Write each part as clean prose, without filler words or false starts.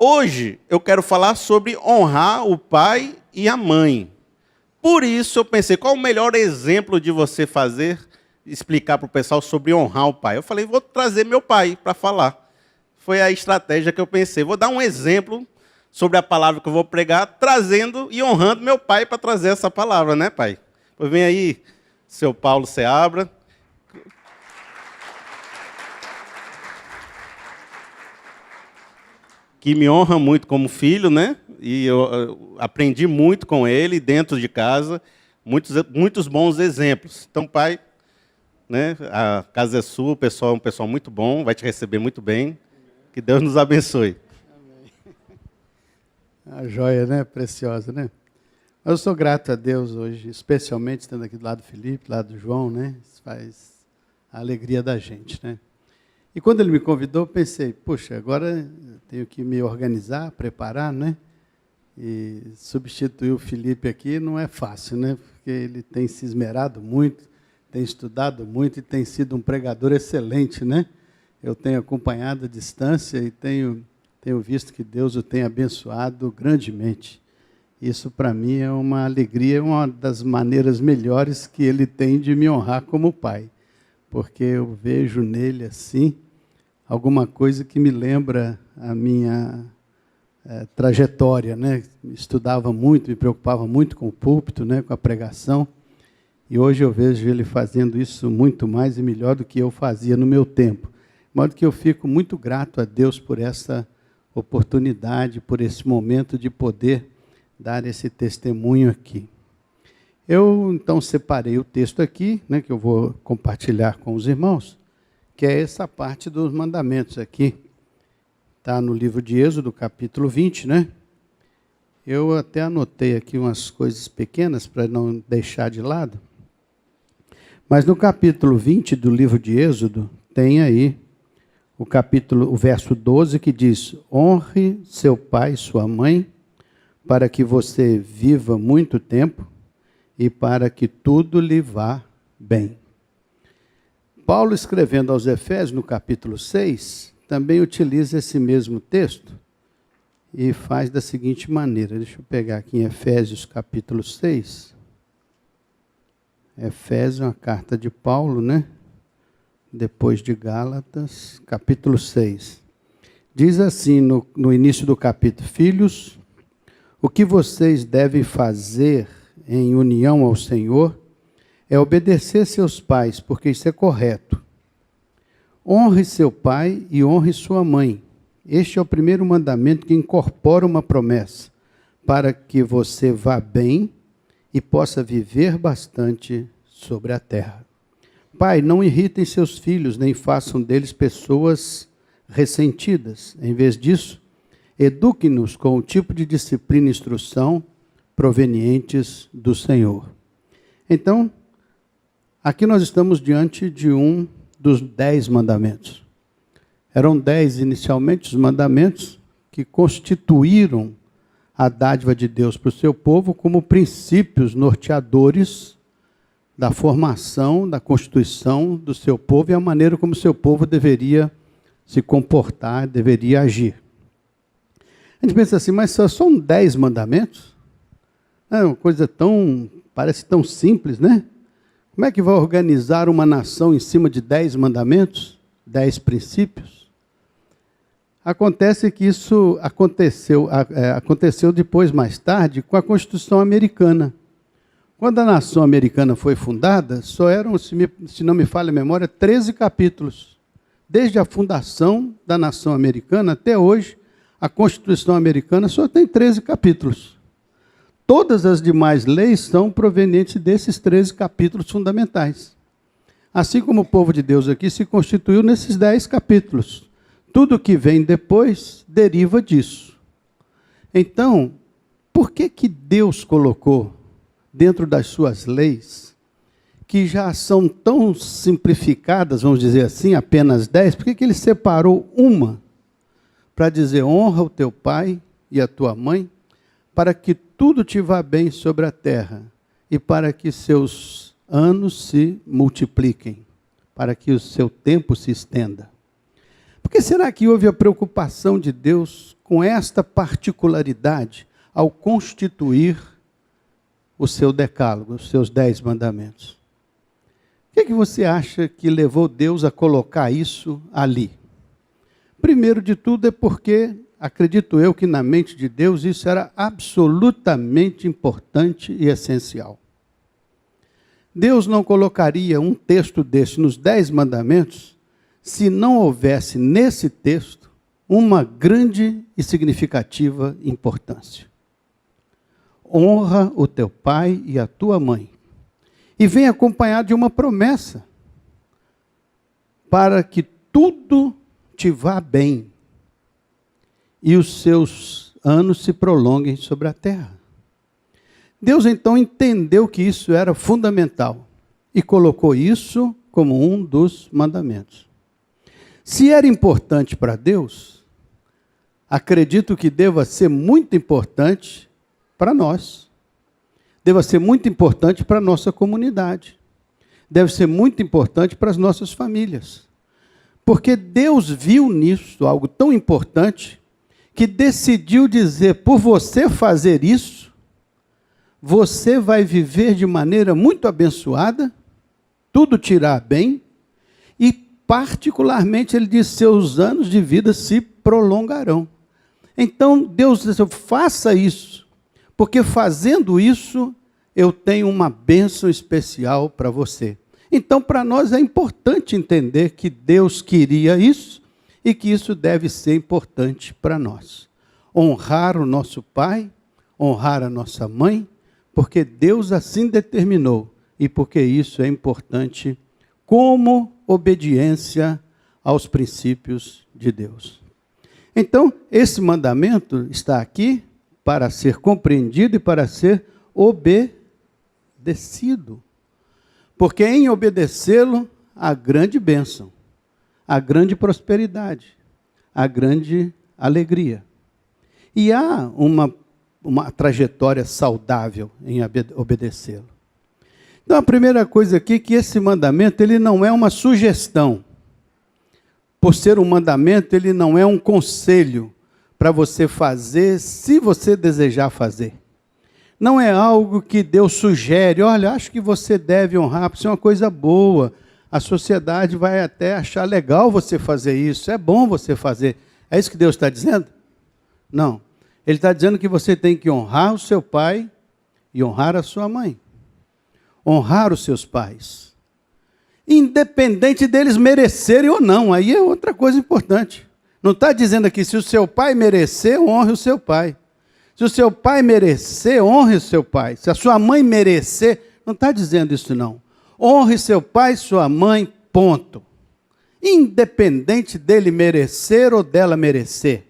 Hoje eu quero falar sobre honrar o pai e a mãe. Por isso eu pensei, qual o melhor exemplo de você explicar para o pessoal sobre honrar o pai? Eu falei, vou trazer meu pai para falar. Foi a estratégia que eu pensei. Vou dar um exemplo sobre a palavra que eu vou pregar, trazendo e honrando meu pai para trazer essa palavra, né, pai? Pois vem aí, seu Paulo Seabra. Que me honra muito como filho, né? E eu aprendi muito com ele dentro de casa, muitos bons exemplos. Então, pai, né? A casa é sua, o pessoal é um pessoal muito bom, vai te receber muito bem. Que Deus nos abençoe. Amém. A joia, né? Preciosa, né? Eu sou grato a Deus hoje, especialmente estando aqui do lado do Felipe, do lado do João, né? Isso faz a alegria da gente, né? E quando ele me convidou, eu pensei, puxa, agora eu tenho que me organizar, preparar, né? E substituir o Felipe aqui não é fácil, né? Porque ele tem se esmerado muito, tem estudado muito e tem sido um pregador excelente, né? Eu tenho acompanhado a distância e tenho visto que Deus o tem abençoado grandemente. Isso, para mim, é uma alegria, uma das maneiras melhores que ele tem de me honrar como pai. Porque eu vejo nele, assim, alguma coisa que me lembra a minha trajetória, né? Estudava muito, me preocupava muito com o púlpito, né? Com a pregação, e hoje eu vejo ele fazendo isso muito mais e melhor do que eu fazia no meu tempo. De modo que eu fico muito grato a Deus por essa oportunidade, por esse momento de poder dar esse testemunho aqui. Eu, então, separei o texto aqui, né, que eu vou compartilhar com os irmãos, que é essa parte dos mandamentos aqui. Está no livro de Êxodo, capítulo 20, né? Eu até anotei aqui umas coisas pequenas para não deixar de lado. Mas no capítulo 20 do livro de Êxodo, tem aí o verso 12, que diz: honre seu pai e sua mãe, para que você viva muito tempo, e para que tudo lhe vá bem. Paulo, escrevendo aos Efésios, no capítulo 6, também utiliza esse mesmo texto e faz da seguinte maneira. Deixa eu pegar aqui em Efésios, capítulo 6. Efésios, uma carta de Paulo, né? Depois de Gálatas, capítulo 6. Diz assim, no início do capítulo: filhos, o que vocês devem fazer em união ao Senhor é obedecer seus pais, porque isso é correto. Honre seu pai e honre sua mãe. Este é o primeiro mandamento que incorpora uma promessa, para que você vá bem e possa viver bastante sobre a terra. Pai, não irritem seus filhos, nem façam deles pessoas ressentidas. Em vez disso, eduque-nos com o tipo de disciplina e instrução provenientes do Senhor. Então, aqui nós estamos diante de um dos 10 mandamentos. Eram 10 inicialmente os mandamentos que constituíram a dádiva de Deus para o seu povo como princípios norteadores da formação, da constituição do seu povo e a maneira como o seu povo deveria se comportar, deveria agir. A gente pensa assim, mas são 10 mandamentos? É uma coisa parece tão simples, né? Como é que vai organizar uma nação em cima de 10 mandamentos? 10 princípios? Acontece que isso aconteceu depois, mais tarde, com a Constituição Americana. Quando a nação americana foi fundada, só eram, se não me falha a memória, 13 capítulos. Desde a fundação da nação americana até hoje, a Constituição Americana só tem 13 capítulos. Todas as demais leis são provenientes desses 13 capítulos fundamentais. Assim como o povo de Deus aqui se constituiu nesses 10 capítulos. Tudo que vem depois deriva disso. Então, por que Deus colocou dentro das suas leis, que já são tão simplificadas, vamos dizer assim, apenas 10, por que Ele separou uma para dizer: honra o teu pai e a tua mãe, para que tudo te vá bem sobre a terra e para que seus anos se multipliquem, para que o seu tempo se estenda? Por que será que houve a preocupação de Deus com esta particularidade ao constituir o seu decálogo, os seus 10 mandamentos? O que você acha que levou Deus a colocar isso ali? Primeiro de tudo é porque, acredito eu, que na mente de Deus isso era absolutamente importante e essencial. Deus não colocaria um texto desse nos 10 mandamentos se não houvesse nesse texto uma grande e significativa importância. Honra o teu pai e a tua mãe. E vem acompanhado de uma promessa, para que tudo te vá bem e os seus anos se prolonguem sobre a terra. Deus então entendeu que isso era fundamental e colocou isso como um dos mandamentos. Se era importante para Deus, acredito que deva ser muito importante para nós. Deva ser muito importante para a nossa comunidade. Deve ser muito importante para as nossas famílias. Porque Deus viu nisso algo tão importante que decidiu dizer, por você fazer isso, você vai viver de maneira muito abençoada, tudo te irá bem, e particularmente, ele diz, seus anos de vida se prolongarão. Então, Deus diz, faça isso, porque fazendo isso, eu tenho uma bênção especial para você. Então, para nós é importante entender que Deus queria isso e que isso deve ser importante para nós. Honrar o nosso pai, honrar a nossa mãe, porque Deus assim determinou e porque isso é importante como obediência aos princípios de Deus. Então, esse mandamento está aqui para ser compreendido e para ser obedecido. Porque em obedecê-lo, há grande bênção, há grande prosperidade, há grande alegria. E há uma trajetória saudável em obedecê-lo. Então, a primeira coisa aqui é que esse mandamento ele não é uma sugestão. Por ser um mandamento, ele não é um conselho para você fazer, se você desejar fazer. Não é algo que Deus sugere, olha, acho que você deve honrar, porque isso é uma coisa boa. A sociedade vai até achar legal você fazer isso, é bom você fazer. É isso que Deus está dizendo? Não. Ele está dizendo que você tem que honrar o seu pai e honrar a sua mãe. Honrar os seus pais. Independente deles merecerem ou não, aí é outra coisa importante. Não está dizendo aqui, se o seu pai merecer, honre o seu pai. Se o seu pai merecer, honre o seu pai. Se a sua mãe merecer, não está dizendo isso não. Honre seu pai e sua mãe, ponto. Independente dele merecer ou dela merecer.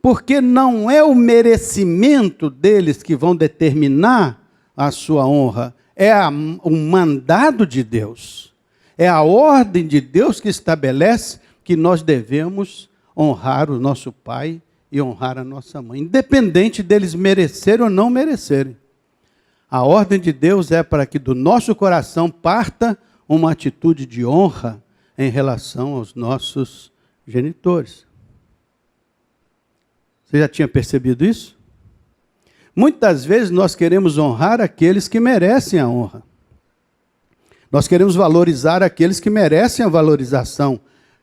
Porque não é o merecimento deles que vão determinar a sua honra. É o mandado de Deus. É a ordem de Deus que estabelece que nós devemos honrar o nosso pai e honrar a nossa mãe, independente deles merecerem ou não merecerem. A ordem de Deus é para que do nosso coração parta uma atitude de honra em relação aos nossos genitores. Você já tinha percebido isso? Muitas vezes nós queremos honrar aqueles que merecem a honra. Nós queremos valorizar aqueles que merecem a valorização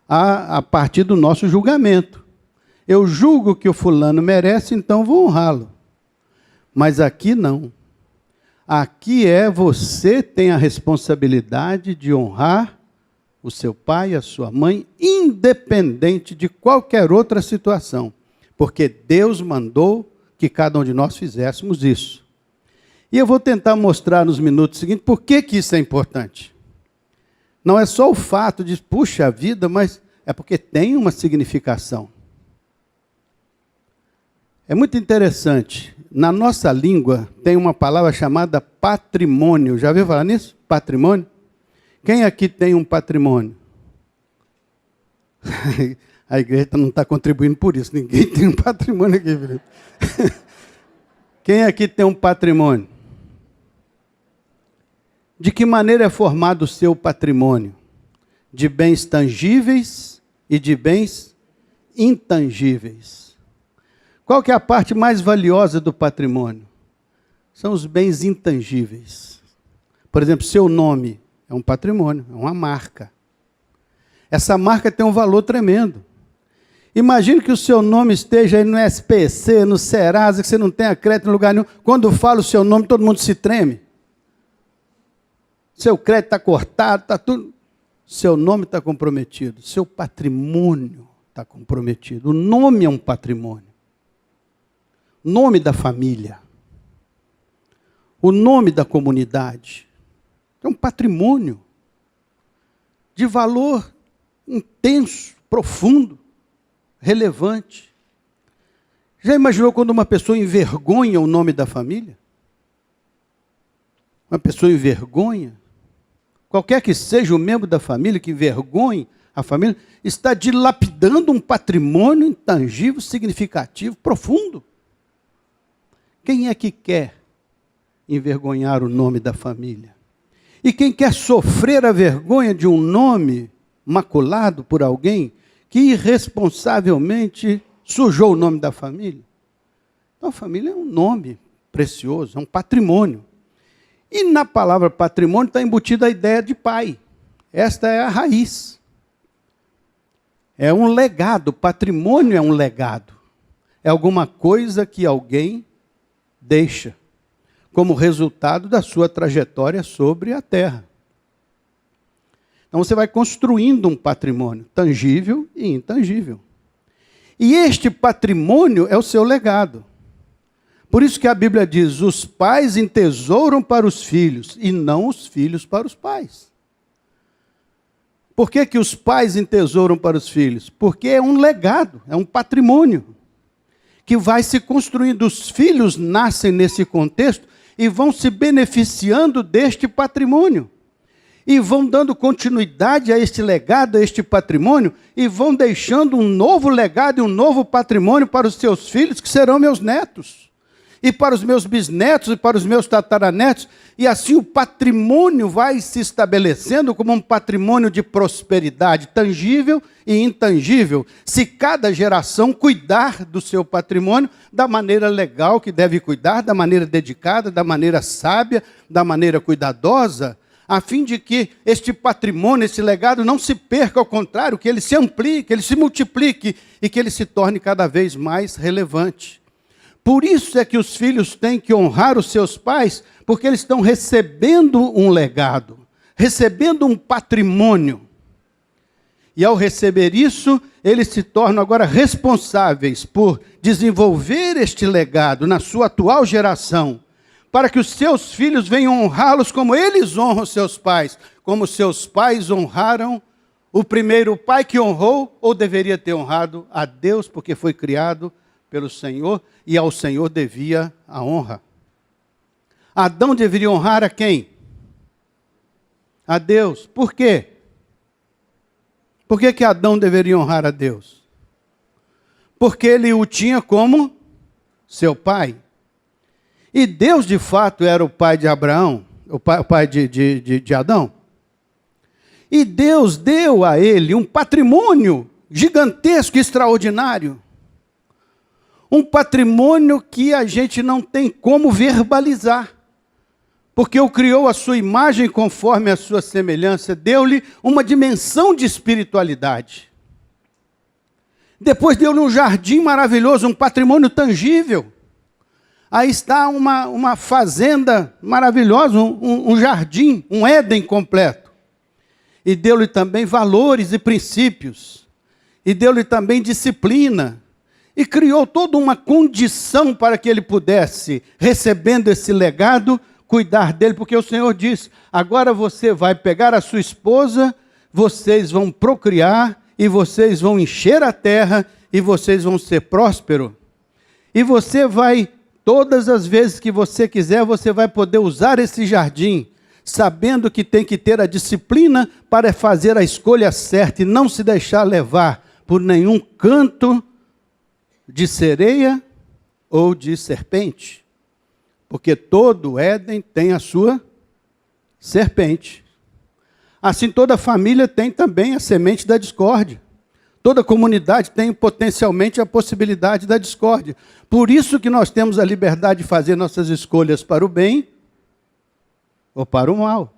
a partir do nosso julgamento. Eu julgo que o fulano merece, então vou honrá-lo. Mas aqui não. Aqui você tem a responsabilidade de honrar o seu pai e a sua mãe, independente de qualquer outra situação. Porque Deus mandou que cada um de nós fizéssemos isso. E eu vou tentar mostrar nos minutos seguintes por que isso é importante. Não é só o fato de, puxa vida, mas é porque tem uma significação. É muito interessante. Na nossa língua tem uma palavra chamada patrimônio. Já ouviu falar nisso? Patrimônio? Quem aqui tem um patrimônio? A igreja não está contribuindo por isso. Ninguém tem um patrimônio aqui, filho. Quem aqui tem um patrimônio? De que maneira é formado o seu patrimônio? De bens tangíveis e de bens intangíveis. Qual que é a parte mais valiosa do patrimônio? São os bens intangíveis. Por exemplo, seu nome é um patrimônio, é uma marca. Essa marca tem um valor tremendo. Imagine que o seu nome esteja aí no SPC, no Serasa, que você não tenha crédito em lugar nenhum. Quando fala o seu nome, todo mundo se treme. Seu crédito está cortado, está tudo. Seu nome está comprometido, seu patrimônio está comprometido. O nome é um patrimônio. O nome da família. O nome da comunidade. É um patrimônio de valor intenso, profundo, relevante. Já imaginou quando uma pessoa envergonha o nome da família? Uma pessoa envergonha? Qualquer que seja o membro da família que envergonhe a família, está dilapidando um patrimônio intangível, significativo, profundo. Quem é que quer envergonhar o nome da família? E quem quer sofrer a vergonha de um nome maculado por alguém que irresponsavelmente sujou o nome da família? Então, a família é um nome precioso, é um patrimônio. E na palavra patrimônio está embutida a ideia de pai. Esta é a raiz. É um legado, patrimônio é um legado. É alguma coisa que alguém deixa como resultado da sua trajetória sobre a terra. Então você vai construindo um patrimônio tangível e intangível. E este patrimônio é o seu legado. Por isso que a Bíblia diz, os pais entesouram para os filhos, e não os filhos para os pais. Por que que os pais entesouram para os filhos? Porque é um legado, é um patrimônio, que vai se construindo. Os filhos nascem nesse contexto e vão se beneficiando deste patrimônio. E vão dando continuidade a este legado, a este patrimônio, e vão deixando um novo legado e um novo patrimônio para os seus filhos, que serão meus netos. E para os meus bisnetos e para os meus tataranetos, e assim o patrimônio vai se estabelecendo como um patrimônio de prosperidade tangível e intangível, se cada geração cuidar do seu patrimônio da maneira legal que deve cuidar, da maneira dedicada, da maneira sábia, da maneira cuidadosa, a fim de que este patrimônio, esse legado não se perca, ao contrário, que ele se amplie, que ele se multiplique e que ele se torne cada vez mais relevante. Por isso é que os filhos têm que honrar os seus pais, porque eles estão recebendo um legado, recebendo um patrimônio. E ao receber isso, eles se tornam agora responsáveis por desenvolver este legado na sua atual geração, para que os seus filhos venham honrá-los como eles honram seus pais, como seus pais honraram o primeiro pai que honrou, ou deveria ter honrado a Deus, porque foi criado pelo Senhor, e ao Senhor devia a honra. Adão deveria honrar a quem? A Deus. Por quê? Por que que Adão deveria honrar a Deus? Porque ele o tinha como seu pai. E Deus, de fato, era o pai de Abraão, o pai de Adão. E Deus deu a ele um patrimônio gigantesco e extraordinário. Um patrimônio que a gente não tem como verbalizar. Porque o criou a sua imagem conforme a sua semelhança, deu-lhe uma dimensão de espiritualidade. Depois deu-lhe um jardim maravilhoso, um patrimônio tangível. Aí está uma fazenda maravilhosa, um jardim, um Éden completo. E deu-lhe também valores e princípios. E deu-lhe também disciplina. E criou toda uma condição para que ele pudesse, recebendo esse legado, cuidar dele. Porque o Senhor diz, agora você vai pegar a sua esposa, vocês vão procriar, e vocês vão encher a terra, e vocês vão ser prósperos. E você vai, todas as vezes que você quiser, você vai poder usar esse jardim, sabendo que tem que ter a disciplina para fazer a escolha certa, e não se deixar levar por nenhum canto de sereia ou de serpente, porque todo Éden tem a sua serpente. Assim toda família tem também a semente da discórdia. Toda comunidade tem potencialmente a possibilidade da discórdia. Por isso que nós temos a liberdade de fazer nossas escolhas para o bem ou para o mal.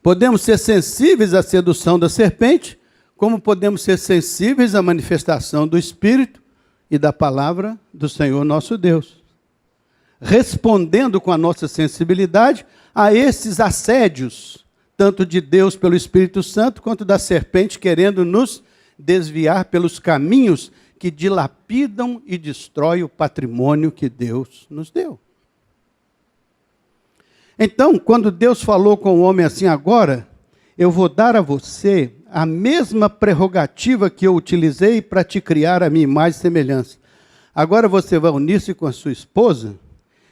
Podemos ser sensíveis à sedução da serpente, como podemos ser sensíveis à manifestação do Espírito e da palavra do Senhor nosso Deus. Respondendo com a nossa sensibilidade a esses assédios, tanto de Deus pelo Espírito Santo, quanto da serpente querendo nos desviar pelos caminhos que dilapidam e destroem o patrimônio que Deus nos deu. Então, quando Deus falou com o homem assim, agora, eu vou dar a você a mesma prerrogativa que eu utilizei para te criar a minha imagem e semelhança. Agora você vai unir-se com a sua esposa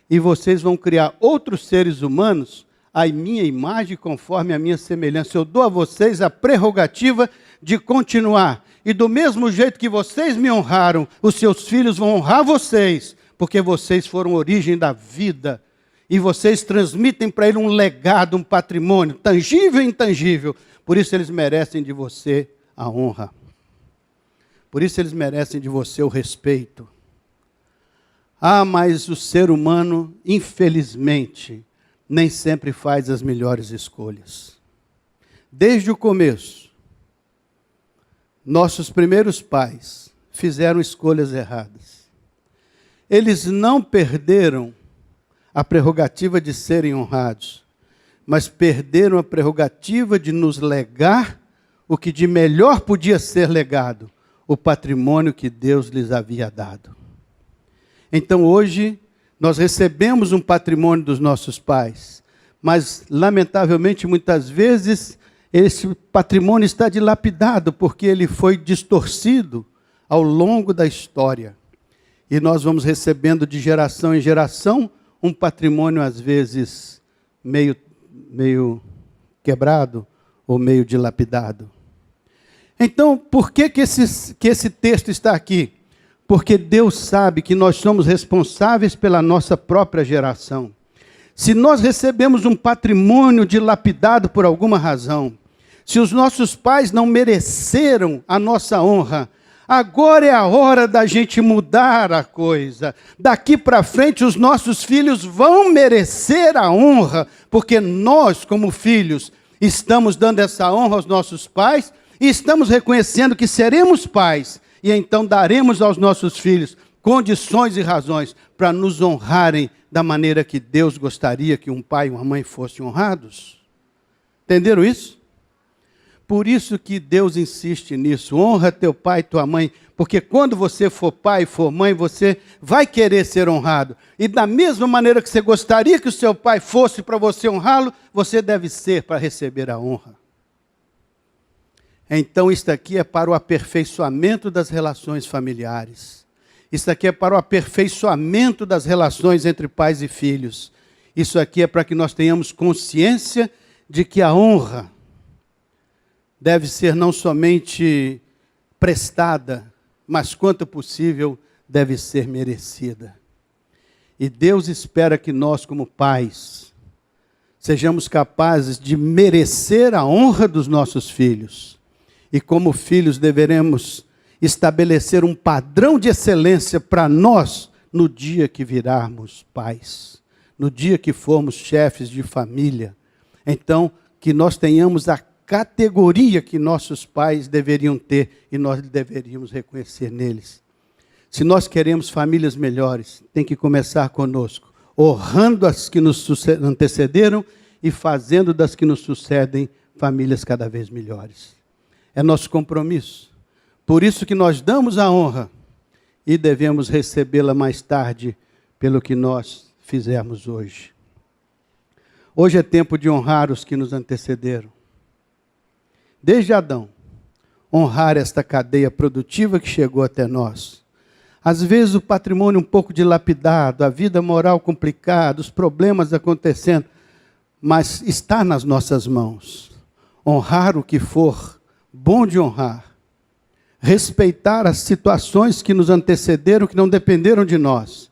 e vocês vão criar outros seres humanos à minha imagem conforme a minha semelhança. Eu dou a vocês a prerrogativa de continuar. E do mesmo jeito que vocês me honraram, os seus filhos vão honrar vocês, porque vocês foram origem da vida. E vocês transmitem para ele um legado, um patrimônio, tangível e intangível. Por isso eles merecem de você a honra. Por isso eles merecem de você o respeito. Ah, mas o ser humano, infelizmente, nem sempre faz as melhores escolhas. Desde o começo, nossos primeiros pais fizeram escolhas erradas. Eles não perderam a prerrogativa de serem honrados, mas perderam a prerrogativa de nos legar o que de melhor podia ser legado, o patrimônio que Deus lhes havia dado. Então hoje nós recebemos um patrimônio dos nossos pais, mas lamentavelmente muitas vezes esse patrimônio está dilapidado porque ele foi distorcido ao longo da história. E nós vamos recebendo de geração em geração um patrimônio, às vezes, meio quebrado ou meio dilapidado. Então, por que esse texto está aqui? Porque Deus sabe que nós somos responsáveis pela nossa própria geração. Se nós recebemos um patrimônio dilapidado por alguma razão, se os nossos pais não mereceram a nossa honra, agora é a hora da gente mudar a coisa. Daqui para frente os nossos filhos vão merecer a honra, porque nós, como filhos, estamos dando essa honra aos nossos pais e estamos reconhecendo que seremos pais e então daremos aos nossos filhos condições e razões para nos honrarem da maneira que Deus gostaria que um pai e uma mãe fossem honrados. Entenderam isso? Por isso que Deus insiste nisso. Honra teu pai e tua mãe, porque quando você for pai e for mãe, você vai querer ser honrado. E da mesma maneira que você gostaria que o seu pai fosse para você honrá-lo, você deve ser para receber a honra. Então isto aqui é para o aperfeiçoamento das relações familiares. Isso aqui é para o aperfeiçoamento das relações entre pais e filhos. Isso aqui é para que nós tenhamos consciência de que a honra deve ser não somente prestada, mas quanto possível deve ser merecida. E Deus espera que nós, como pais, sejamos capazes de merecer a honra dos nossos filhos. E como filhos deveremos estabelecer um padrão de excelência para nós no dia que virarmos pais, no dia que formos chefes de família. Então, que nós tenhamos a categoria que nossos pais deveriam ter e nós deveríamos reconhecer neles. Se nós queremos famílias melhores, tem que começar conosco, honrando as que nos antecederam e fazendo das que nos sucedem famílias cada vez melhores. É nosso compromisso. Por isso que nós damos a honra e devemos recebê-la mais tarde pelo que nós fizermos hoje. Hoje é tempo de honrar os que nos antecederam. Desde Adão, honrar esta cadeia produtiva que chegou até nós. Às vezes o patrimônio um pouco dilapidado, a vida moral complicada, os problemas acontecendo, mas está nas nossas mãos. Honrar o que for bom de honrar. Respeitar as situações que nos antecederam, que não dependeram de nós.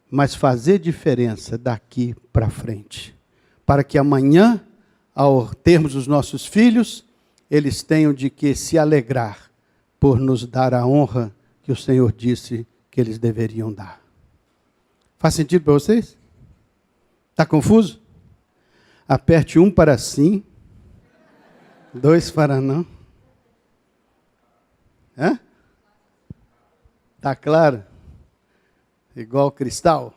Mas fazer diferença daqui para frente. Para que amanhã, ao termos os nossos filhos, eles tenham de que se alegrar por nos dar a honra que o Senhor disse que eles deveriam dar. Faz sentido para vocês? Está confuso? Aperte 1 para sim, 2 para não. Está claro? Igual cristal?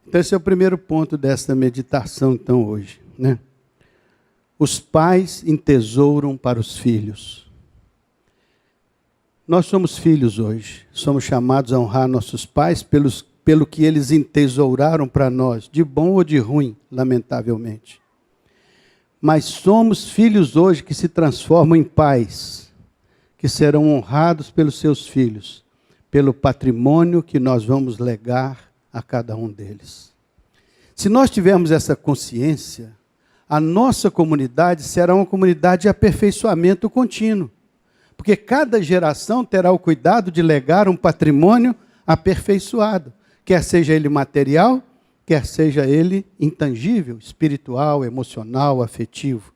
Então esse é o primeiro ponto desta meditação, então, hoje, né? Os pais entesouram para os filhos. Nós somos filhos hoje. Somos chamados a honrar nossos pais pelo que eles entesouraram para nós, de bom ou de ruim, lamentavelmente. Mas somos filhos hoje que se transformam em pais, que serão honrados pelos seus filhos, pelo patrimônio que nós vamos legar a cada um deles. Se nós tivermos essa consciência, a nossa comunidade será uma comunidade de aperfeiçoamento contínuo, porque cada geração terá o cuidado de legar um patrimônio aperfeiçoado, quer seja ele material, quer seja ele intangível, espiritual, emocional, afetivo.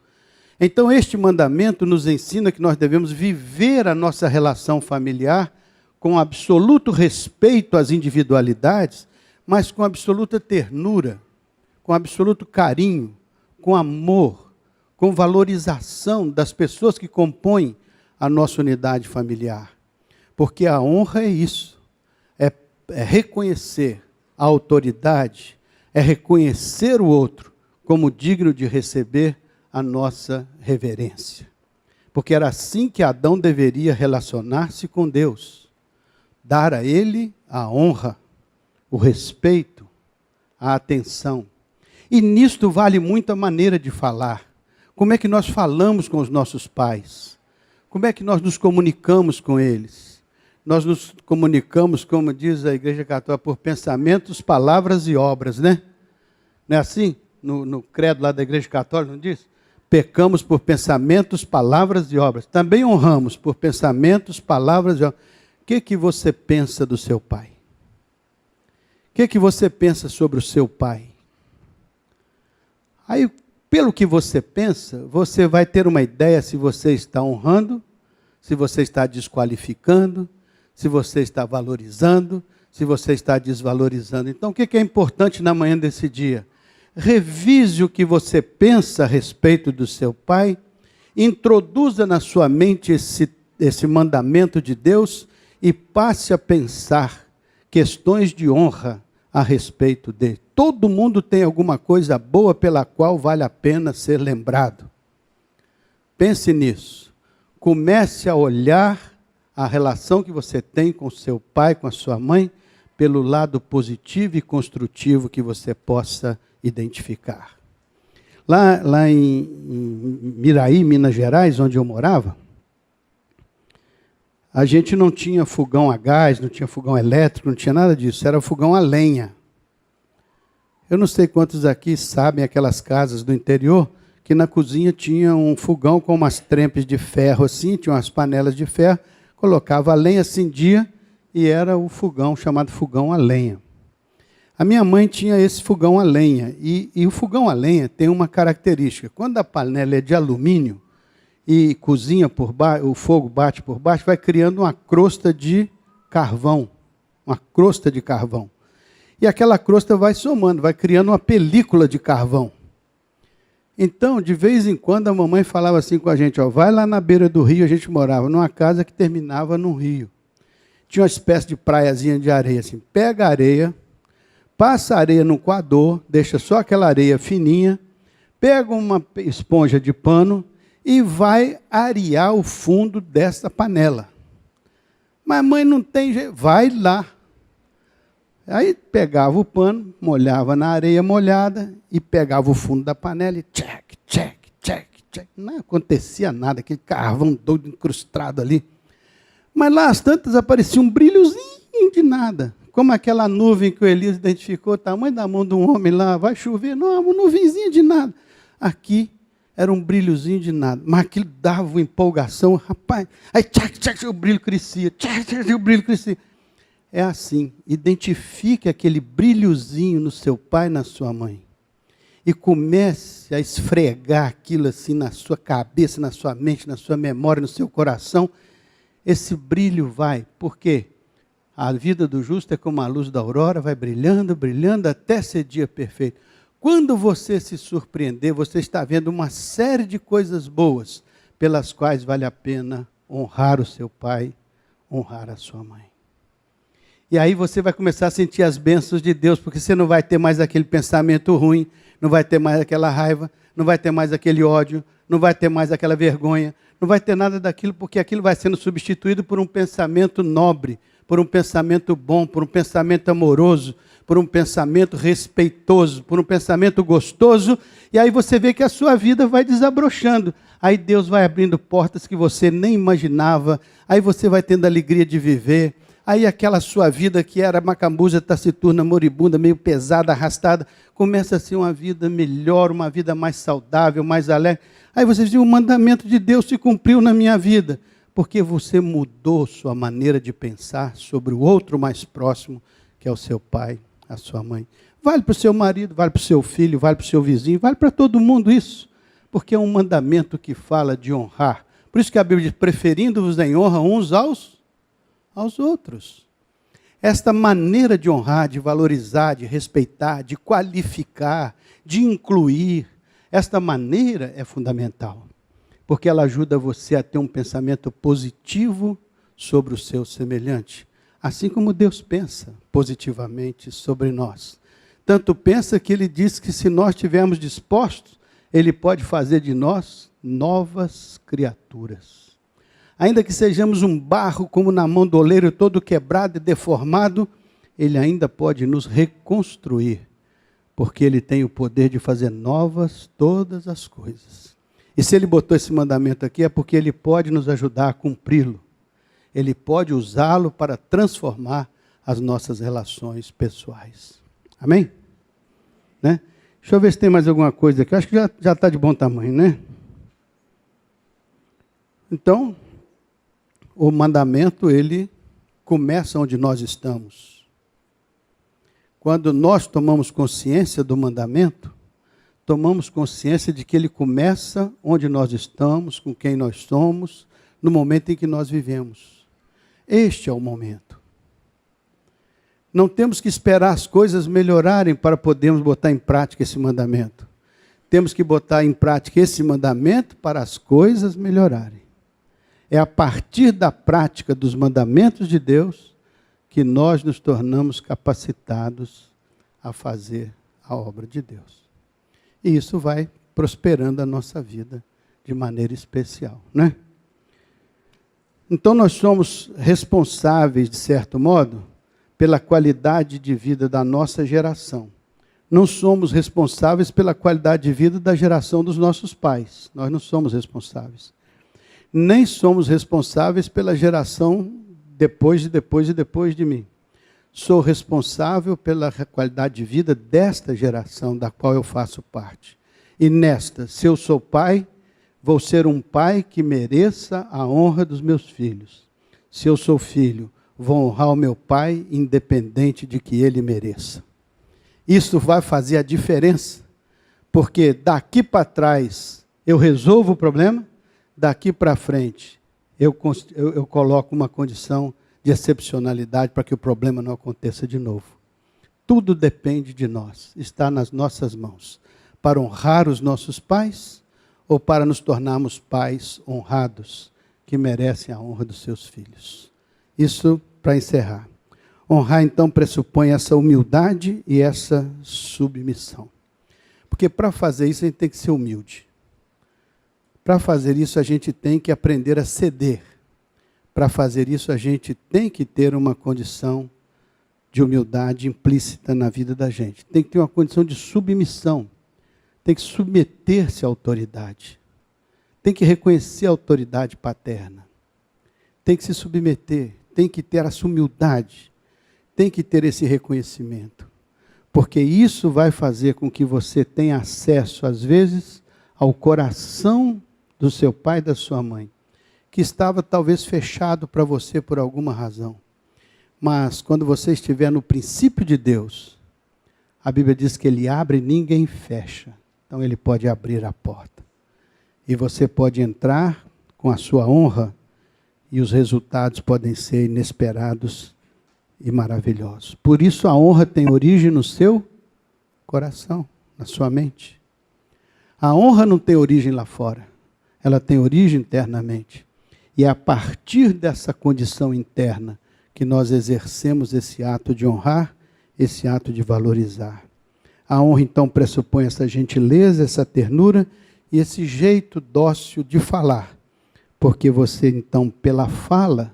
Então, este mandamento nos ensina que nós devemos viver a nossa relação familiar com absoluto respeito às individualidades, mas com absoluta ternura, com absoluto carinho, com amor, com valorização das pessoas que compõem a nossa unidade familiar. Porque a honra é isso, é reconhecer a autoridade, é reconhecer o outro como digno de receber a nossa reverência. Porque era assim que Adão deveria relacionar-se com Deus. Dar a ele a honra, o respeito, a atenção. E nisto vale muito a maneira de falar. Como é que nós falamos com os nossos pais? Como é que nós nos comunicamos com eles? Nós nos comunicamos, como diz a Igreja Católica, por pensamentos, palavras e obras, né? Não é assim? No credo lá da Igreja Católica, não diz? Pecamos por pensamentos, palavras e obras. Também honramos por pensamentos, palavras e obras. O que você pensa do seu pai? O que você pensa sobre o seu pai? Aí, pelo que você pensa, você vai ter uma ideia se você está honrando, se você está desqualificando, se você está valorizando, se você está desvalorizando. Então, o que é importante na manhã desse dia? Revise o que você pensa a respeito do seu pai, introduza na sua mente esse mandamento de Deus e passe a pensar questões de honra a respeito dele. Todo mundo tem alguma coisa boa pela qual vale a pena ser lembrado. Pense nisso. Comece a olhar a relação que você tem com seu pai, com a sua mãe, pelo lado positivo e construtivo que você possa identificar. Lá em Miraí, Minas Gerais, onde eu morava, a gente não tinha fogão a gás, não tinha fogão elétrico, não tinha nada disso, era fogão a lenha. Eu não sei quantos aqui sabem aquelas casas do interior, que na cozinha tinha um fogão com umas trempes de ferro assim, tinha umas panelas de ferro, colocava a lenha, acendia, e era o fogão chamado fogão a lenha. A minha mãe tinha esse fogão a lenha, e o fogão a lenha tem uma característica. Quando a panela é de alumínio e cozinha por baixo, o fogo bate por baixo, vai criando uma crosta de carvão, uma crosta de carvão. E aquela crosta vai somando, vai criando uma película de carvão. Então, de vez em quando, a mamãe falava assim com a gente, ó, vai lá na beira do rio, a gente morava numa casa que terminava num rio. Tinha uma espécie de praiazinha de areia, assim, pega a areia, passa a areia no coador, deixa só aquela areia fininha, pega uma esponja de pano e vai arear o fundo dessa panela. Mas mãe, não tem jeito, vai lá. Aí pegava o pano, molhava na areia molhada e pegava o fundo da panela e tchac, tchac, tchac, tchac. Não acontecia nada, aquele carvão todo incrustado ali. Mas lá as tantas aparecia um brilhozinho de nada. Como aquela nuvem que o Elias identificou, o tamanho da mão de um homem lá, vai chover, não, uma nuvenzinha de nada. Aqui era um brilhozinho de nada, mas aquilo dava uma empolgação, rapaz. Aí tchac, tchac, o brilho crescia, tchac, tchac, o brilho crescia. É assim, identifique aquele brilhozinho no seu pai e na sua mãe. E comece a esfregar aquilo assim na sua cabeça, na sua mente, na sua memória, no seu coração. esse brilho vai. Por quê? A vida do justo é como a luz da aurora, vai brilhando, brilhando, até ser dia perfeito. Quando você se surpreender, você está vendo uma série de coisas boas, pelas quais vale a pena honrar o seu pai, honrar a sua mãe. E aí você vai começar a sentir as bênçãos de Deus, porque você não vai ter mais aquele pensamento ruim, não vai ter mais aquela raiva, não vai ter mais aquele ódio, não vai ter mais aquela vergonha, não vai ter nada daquilo, porque aquilo vai sendo substituído por um pensamento nobre, por um pensamento bom, por um pensamento amoroso, por um pensamento respeitoso, por um pensamento gostoso, e aí você vê que a sua vida vai desabrochando. Aí Deus vai abrindo portas que você nem imaginava, aí você vai tendo a alegria de viver, aí aquela sua vida que era macambuza, taciturna, moribunda, meio pesada, arrastada, começa a ser uma vida melhor, uma vida mais saudável, mais alegre. Aí você diz, o mandamento de Deus se cumpriu na minha vida, porque você mudou sua maneira de pensar sobre o outro mais próximo, que é o seu pai, a sua mãe. Vale para o seu marido, vale para o seu filho, vale para o seu vizinho, vale para todo mundo isso, porque é um mandamento que fala de honrar. Por isso que a Bíblia diz, preferindo-vos em honra uns aos outros. Esta maneira de honrar, de valorizar, de respeitar, de qualificar, de incluir, esta maneira é fundamental, porque ela ajuda você a ter um pensamento positivo sobre o seu semelhante, assim como Deus pensa positivamente sobre nós. Tanto pensa que Ele diz que se nós estivermos dispostos, Ele pode fazer de nós novas criaturas. Ainda que sejamos um barro como na mão do oleiro, todo quebrado e deformado, Ele ainda pode nos reconstruir, porque Ele tem o poder de fazer novas todas as coisas. E se Ele botou esse mandamento aqui, é porque Ele pode nos ajudar a cumpri-lo. Ele pode usá-lo para transformar as nossas relações pessoais. Amém? Né? Deixa eu ver se tem mais alguma coisa aqui. Acho que já está de bom tamanho, né? Então, o mandamento, ele começa onde nós estamos. Quando nós tomamos consciência do mandamento, tomamos consciência de que ele começa onde nós estamos, com quem nós somos, no momento em que nós vivemos. Este é o momento. Não temos que esperar as coisas melhorarem para podermos botar em prática esse mandamento. Temos que botar em prática esse mandamento para as coisas melhorarem. É a partir da prática dos mandamentos de Deus que nós nos tornamos capacitados a fazer a obra de Deus. E isso vai prosperando a nossa vida de maneira especial, né? Então nós somos responsáveis, de certo modo, pela qualidade de vida da nossa geração. Não somos responsáveis pela qualidade de vida da geração dos nossos pais. Nós não somos responsáveis. Nem somos responsáveis pela geração depois de mim. Sou responsável pela qualidade de vida desta geração, da qual eu faço parte. E nesta, se eu sou pai, vou ser um pai que mereça a honra dos meus filhos. Se eu sou filho, vou honrar o meu pai, independente de que ele mereça. Isso vai fazer a diferença, porque daqui para trás eu resolvo o problema, daqui para frente eu coloco uma condição de excepcionalidade para que o problema não aconteça de novo. Tudo depende de nós, está nas nossas mãos, para honrar os nossos pais ou para nos tornarmos pais honrados, que merecem a honra dos seus filhos. Isso para encerrar. Honrar, então, pressupõe essa humildade e essa submissão. Porque para fazer isso a gente tem que ser humilde. Para fazer isso a gente tem que aprender a ceder. Para fazer isso a gente tem que ter uma condição de humildade implícita na vida da gente. Tem que ter uma condição de submissão. Tem que submeter-se à autoridade. Tem que reconhecer a autoridade paterna. Tem que se submeter. Tem que ter essa humildade. Tem que ter esse reconhecimento. Porque isso vai fazer com que você tenha acesso, às vezes, ao coração do seu pai e da sua mãe, que estava talvez fechado para você por alguma razão. Mas quando você estiver no princípio de Deus, a Bíblia diz que Ele abre e ninguém fecha. Então Ele pode abrir a porta. E você pode entrar com a sua honra e os resultados podem ser inesperados e maravilhosos. Por isso a honra tem origem no seu coração, na sua mente. A honra não tem origem lá fora, ela tem origem internamente. E é a partir dessa condição interna que nós exercemos esse ato de honrar, esse ato de valorizar. A honra, então, pressupõe essa gentileza, essa ternura e esse jeito dócil de falar. Porque você, então, pela fala,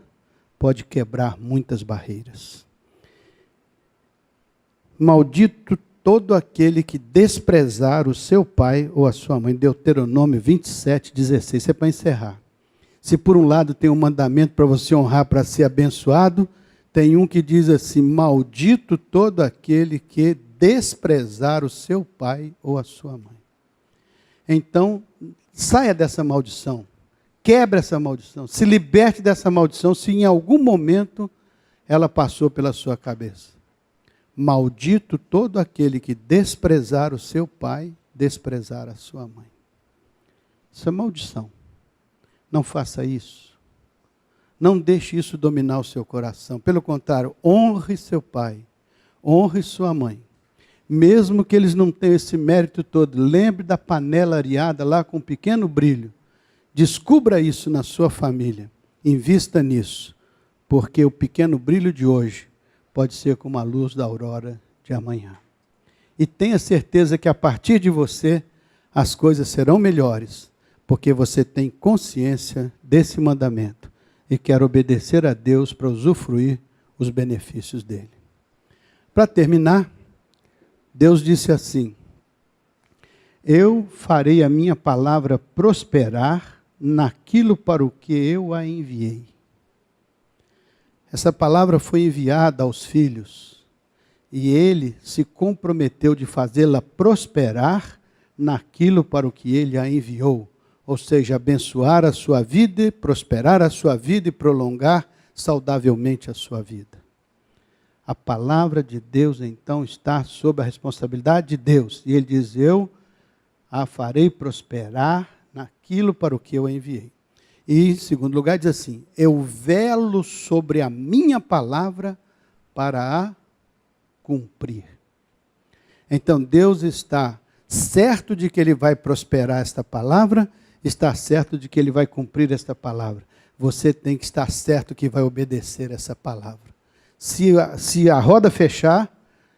pode quebrar muitas barreiras. Maldito todo aquele que desprezar o seu pai ou a sua mãe. Deuteronômio 27, 16. Isso é para encerrar. Se por um lado tem um mandamento para você honrar, para ser abençoado, tem um que diz assim: maldito todo aquele que desprezar o seu pai ou a sua mãe. Então, saia dessa maldição, quebre essa maldição, se liberte dessa maldição, se em algum momento ela passou pela sua cabeça. Maldito todo aquele que desprezar o seu pai, desprezar a sua mãe. Isso é maldição. Não faça isso. Não deixe isso dominar o seu coração. Pelo contrário, honre seu pai, honre sua mãe. Mesmo que eles não tenham esse mérito todo, lembre da panela areada lá com um pequeno brilho. Descubra isso na sua família. Invista nisso. Porque o pequeno brilho de hoje pode ser como a luz da aurora de amanhã. E tenha certeza que a partir de você, as coisas serão melhores. Porque você tem consciência desse mandamento. E quer obedecer a Deus para usufruir os benefícios dele. Para terminar, Deus disse assim: eu farei a minha palavra prosperar naquilo para o que eu a enviei. Essa palavra foi enviada aos filhos e ele se comprometeu de fazê-la prosperar naquilo para o que ele a enviou. Ou seja, abençoar a sua vida, prosperar a sua vida e prolongar saudavelmente a sua vida. A palavra de Deus, então, está sob a responsabilidade de Deus. E ele diz: eu a farei prosperar naquilo para o que eu enviei. E, em segundo lugar, diz assim: eu velo sobre a minha palavra para a cumprir. Então, Deus está certo de que ele vai prosperar esta palavra, está certo de que ele vai cumprir esta palavra. Você tem que estar certo que vai obedecer essa palavra. Se a roda fechar,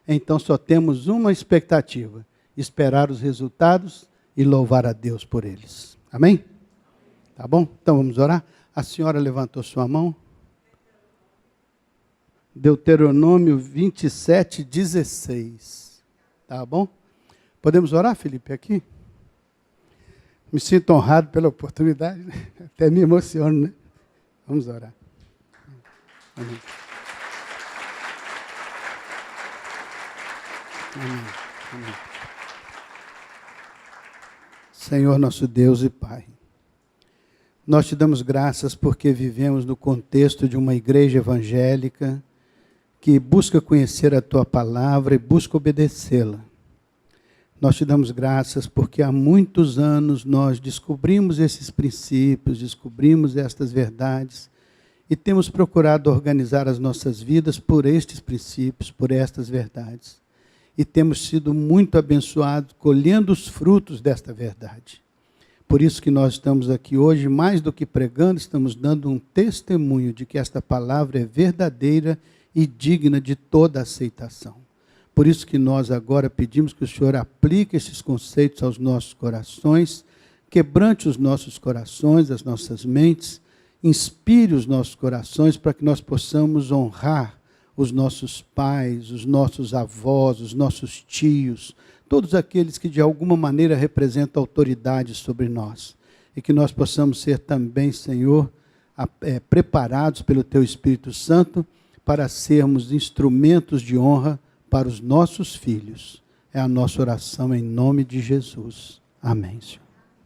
então só temos uma expectativa: esperar os resultados e louvar a Deus por eles. Amém? Tá bom? Então vamos orar. A senhora levantou sua mão. Deuteronômio 27, 16. Tá bom? Podemos orar, Felipe, aqui? Me sinto honrado pela oportunidade, né? Até me emociono, né? Vamos orar. Amém. Amém. Amém. Senhor nosso Deus e Pai, nós te damos graças porque vivemos no contexto de uma igreja evangélica que busca conhecer a Tua palavra e busca obedecê-la. Nós te damos graças porque há muitos anos nós descobrimos esses princípios, descobrimos estas verdades e temos procurado organizar as nossas vidas por estes princípios, por estas verdades. E temos sido muito abençoados colhendo os frutos desta verdade. Por isso que nós estamos aqui hoje, mais do que pregando, estamos dando um testemunho de que esta palavra é verdadeira e digna de toda aceitação. Por isso que nós agora pedimos que o Senhor aplique esses conceitos aos nossos corações, quebrante os nossos corações, as nossas mentes, inspire os nossos corações para que nós possamos honrar os nossos pais, os nossos avós, os nossos tios, todos aqueles que de alguma maneira representam autoridade sobre nós. E que nós possamos ser também, Senhor, preparados pelo Teu Espírito Santo para sermos instrumentos de honra para os nossos filhos. É a nossa oração em nome de Jesus. Amém, Senhor.